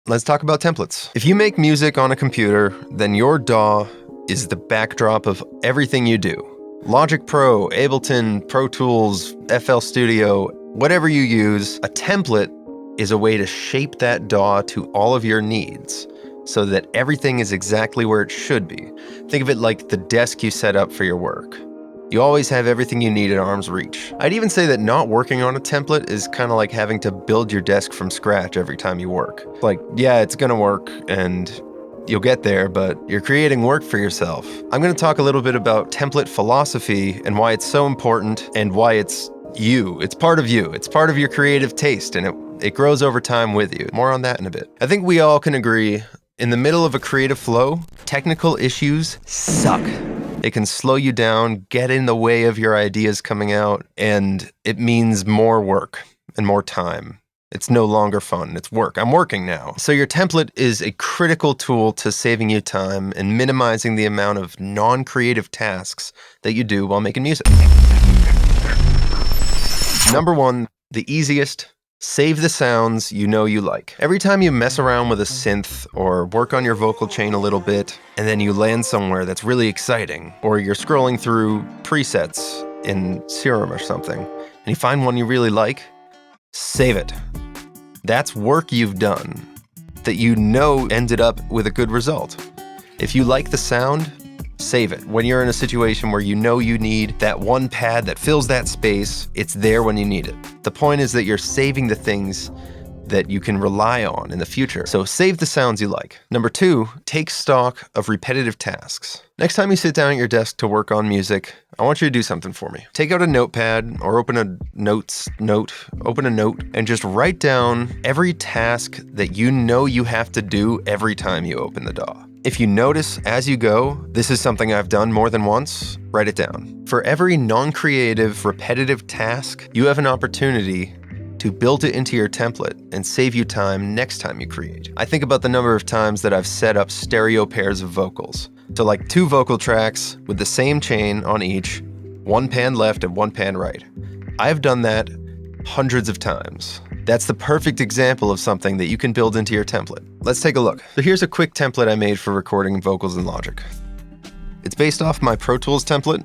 let's talk about templates. If you make music on a computer, then your DAW is the backdrop of everything you do. Logic Pro, Ableton, Pro Tools, FL Studio, whatever you use, a template is a way to shape that DAW to all of your needs so that everything is exactly where it should be. Think of it like the desk you set up for your work. You always have everything you need at arm's reach. I'd even say that not working on a template is kind of like having to build your desk from scratch every time you work. Like, yeah, it's gonna work and you'll get there, but you're creating work for yourself. I'm gonna talk a little bit about template philosophy and why it's so important and why it's you. It's part of you. It's part of your creative taste, and it grows over time with you. More on that in a bit. I think we all can agree, in the middle of a creative flow, technical issues suck. It can slow you down, get in the way of your ideas coming out, and it means more work and more time. It's no longer fun, it's work. I'm working now. So your template is a critical tool to saving you time and minimizing the amount of non-creative tasks that you do while making music. Number one, the easiest, save the sounds you know you like. Every time you mess around with a synth or work on your vocal chain a little bit, and then you land somewhere that's really exciting, or you're scrolling through presets in Serum or something, and you find one you really like, save it. That's work you've done that you know ended up with a good result. If you like the sound, save it. When you're in a situation where you know you need that one pad that fills that space, it's there when you need it. The point is that you're saving the things that you can rely on in the future. So save the sounds you like. Number two, take stock of repetitive tasks. Next time you sit down at your desk to work on music, I want you to do something for me. Take out a notepad or open a note, and just write down every task that you know you have to do every time you open the DAW. If you notice as you go, this is something I've done more than once, write it down. For every non-creative, repetitive task, you have an opportunity to build it into your template and save you time next time you create. I think about the number of times that I've set up stereo pairs of vocals. So like 2 vocal tracks with the same chain on each, 1 pan left and 1 pan right. I've done that hundreds of times. That's the perfect example of something that you can build into your template. Let's take a look. So here's a quick template I made for recording vocals in Logic. It's based off my Pro Tools template,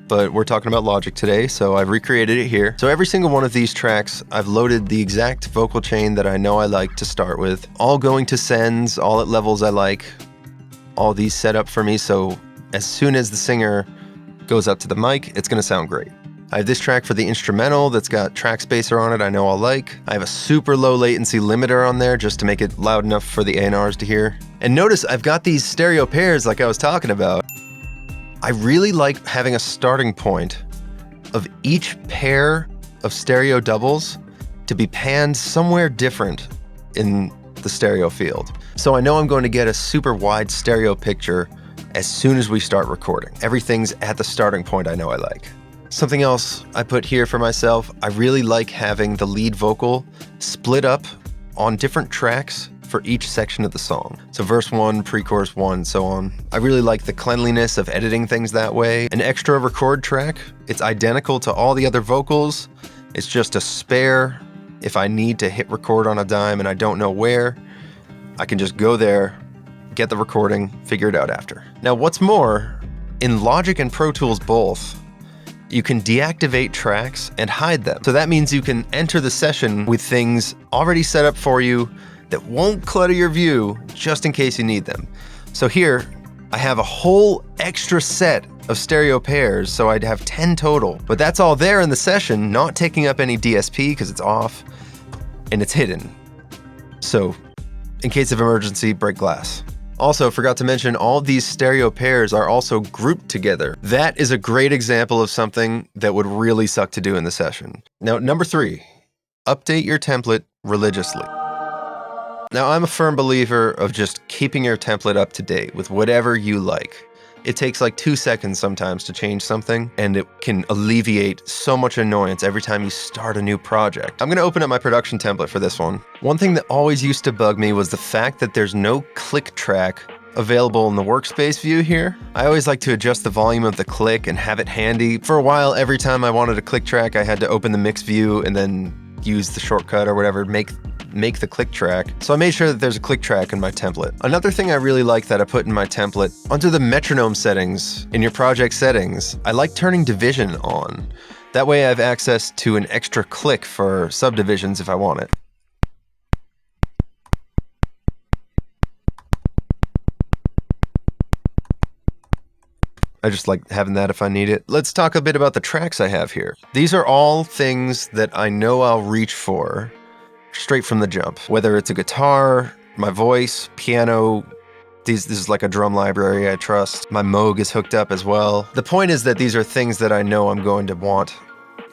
but we're talking about Logic today, so I've recreated it here. So every single one of these tracks, I've loaded the exact vocal chain that I know I like to start with, all going to sends, all at levels I like, all these set up for me, so as soon as the singer goes up to the mic, it's gonna sound great. I have this track for the instrumental that's got track spacer on it I know I'll like. I have a super low latency limiter on there just to make it loud enough for the A&Rs to hear. And notice I've got these stereo pairs like I was talking about. I really like having a starting point of each pair of stereo doubles to be panned somewhere different in the stereo field. So I know I'm going to get a super wide stereo picture as soon as we start recording. Everything's at the starting point I know I like. Something else I put here for myself, I really like having the lead vocal split up on different tracks for each section of the song. So verse 1, pre-chorus 1, so on. I really like the cleanliness of editing things that way. An extra record track, it's identical to all the other vocals. It's just a spare. If I need to hit record on a dime and I don't know where, I can just go there, get the recording, figure it out after. Now what's more, in Logic and Pro Tools both, you can deactivate tracks and hide them. So that means you can enter the session with things already set up for you that won't clutter your view just in case you need them. So here, I have a whole extra set of stereo pairs, so I'd have 10 total. But that's all there in the session, not taking up any DSP because it's off, and it's hidden. So, in case of emergency, break glass. Also, forgot to mention, all of these stereo pairs are also grouped together. That is a great example of something that would really suck to do in the session. Now, number 3, update your template religiously. Now, I'm a firm believer of just keeping your template up to date with whatever you like. It takes like 2 seconds sometimes to change something, and it can alleviate so much annoyance every time you start a new project. I'm gonna open up my production template for this one. One thing that always used to bug me was the fact that there's no click track available in the workspace view here. I always like to adjust the volume of the click and have it handy. For a while, every time I wanted a click track, I had to open the mix view and then use the shortcut or whatever, make make the click track, so I made sure that there's a click track in my template. Another thing I really like that I put in my template, under the metronome settings in your project settings, I like turning division on. That way I have access to an extra click for subdivisions if I want it. I just like having that if I need it. Let's talk a bit about the tracks I have here. These are all things that I know I'll reach for straight from the jump. Whether it's a guitar, my voice, piano, this is like a drum library I trust. My Moog is hooked up as well. The point is that these are things that I know I'm going to want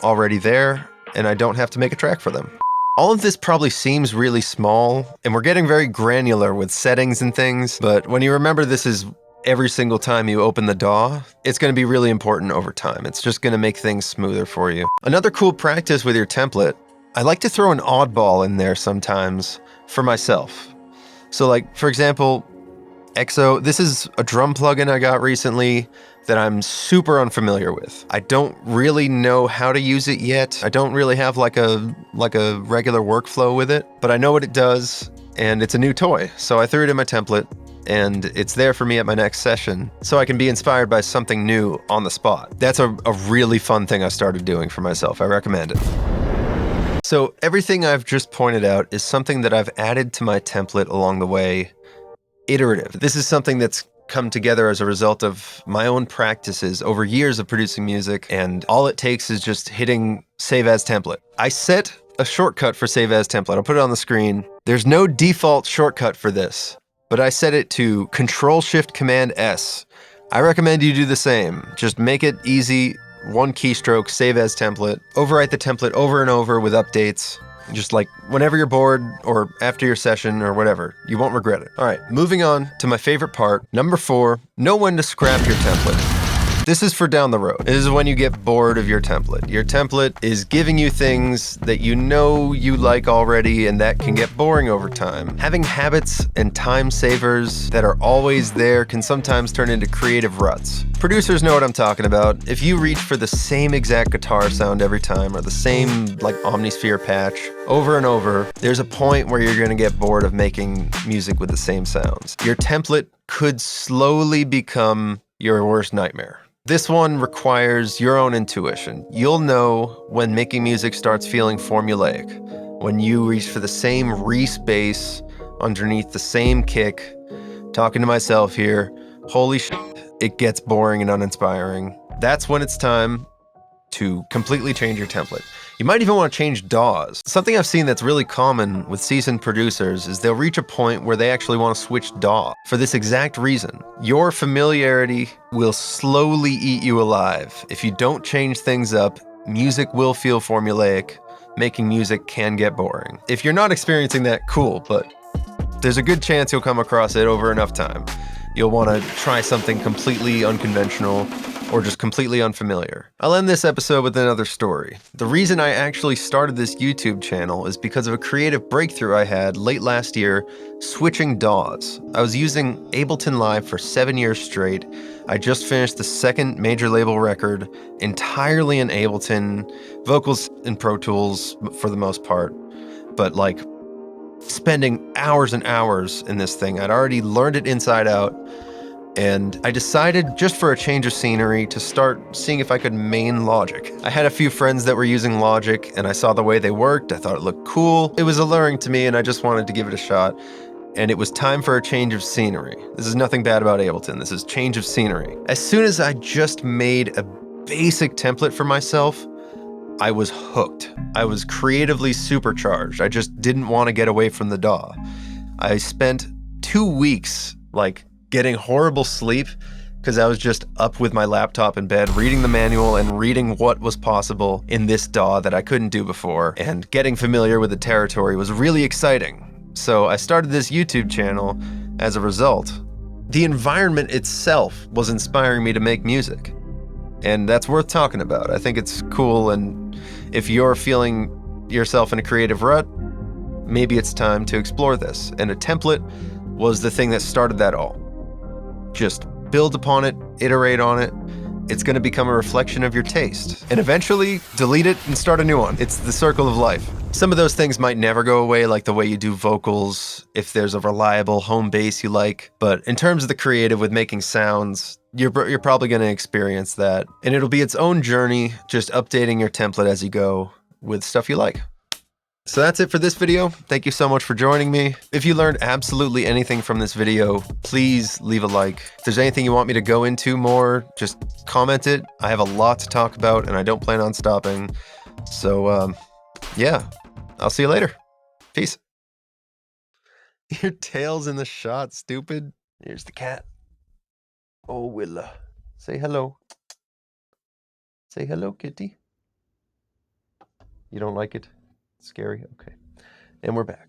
already there, and I don't have to make a track for them. All of this probably seems really small, and we're getting very granular with settings and things, but when you remember this is every single time you open the DAW, it's going to be really important over time. It's just going to make things smoother for you. Another cool practice with your template, I like to throw an oddball in there sometimes for myself. So like, for example, EXO, this is a drum plugin I got recently that I'm super unfamiliar with. I don't really know how to use it yet. I don't really have like a regular workflow with it, but I know what it does, and it's a new toy. So I threw it in my template, and it's there for me at my next session, so I can be inspired by something new on the spot. That's a really fun thing I started doing for myself. I recommend it. So everything I've just pointed out is something that I've added to my template along the way, iterative. This is something that's come together as a result of my own practices over years of producing music, and all it takes is just hitting Save As Template. I set a shortcut for Save As Template. I'll put it on the screen. There's no default shortcut for this, but I set it to Control-Shift-Command-S. I recommend you do the same. Just make it easy, one keystroke, Save As Template. Overwrite the template over and over with updates. Just like whenever you're bored or after your session or whatever, you won't regret it. All right, moving on to my favorite part. Number 4, know when to scrap your template. This is for down the road. This is when you get bored of your template. Your template is giving you things that you know you like already, and that can get boring over time. Having habits and time savers that are always there can sometimes turn into creative ruts. Producers know what I'm talking about. If you reach for the same exact guitar sound every time, or the same like Omnisphere patch over and over, there's a point where you're gonna get bored of making music with the same sounds. Your template could slowly become your worst nightmare. This one requires your own intuition. You'll know when making music starts feeling formulaic, when you reach for the same re-space underneath the same kick. Talking to myself here, holy shit, it gets boring and uninspiring. That's when it's time to completely change your template. You might even want to change DAWs. Something I've seen that's really common with seasoned producers is they'll reach a point where they actually want to switch DAW for this exact reason. Your familiarity will slowly eat you alive. If you don't change things up, music will feel formulaic. Making music can get boring. If you're not experiencing that, cool, but there's a good chance you'll come across it over enough time. You'll want to try something completely unconventional or just completely unfamiliar. I'll end this episode with another story. The reason I actually started this YouTube channel is because of a creative breakthrough I had late last year switching DAWs. I was using Ableton Live for 7 years straight. I just finished the second major label record entirely in Ableton, vocals in Pro Tools for the most part, but like spending hours and hours in this thing. I'd already learned it inside out, and I decided, just for a change of scenery, to start seeing if I could main Logic. I had a few friends that were using Logic, and I saw the way they worked. I thought it looked cool. It was alluring to me, and I just wanted to give it a shot. And it was time for a change of scenery. This is nothing bad about Ableton. This is change of scenery. As soon as I just made a basic template for myself, I was hooked. I was creatively supercharged. I just didn't want to get away from the DAW. I spent 2 weeks, like, getting horrible sleep because I was just up with my laptop in bed, reading the manual and reading what was possible in this DAW that I couldn't do before, and getting familiar with the territory was really exciting. So I started this YouTube channel as a result. The environment itself was inspiring me to make music, and that's worth talking about. I think it's cool, and if you're feeling yourself in a creative rut, maybe it's time to explore this. And a template was the thing that started that all. Just build upon it, iterate on it. It's going to become a reflection of your taste. And eventually, delete it and start a new one. It's the circle of life. Some of those things might never go away, like the way you do vocals, if there's a reliable home bass you like. But in terms of the creative with making sounds, you're probably going to experience that. And it'll be its own journey, just updating your template as you go with stuff you like. So that's it for this video. Thank you so much for joining me. If you learned absolutely anything from this video, please leave a like. If there's anything you want me to go into more, just comment it. I have a lot to talk about and I don't plan on stopping. So yeah, I'll see you later. Peace. Your tail's in the shot, stupid. Here's the cat. Oh, Willa. Say hello. Say hello, kitty. You don't like it? Scary? Okay. And we're back.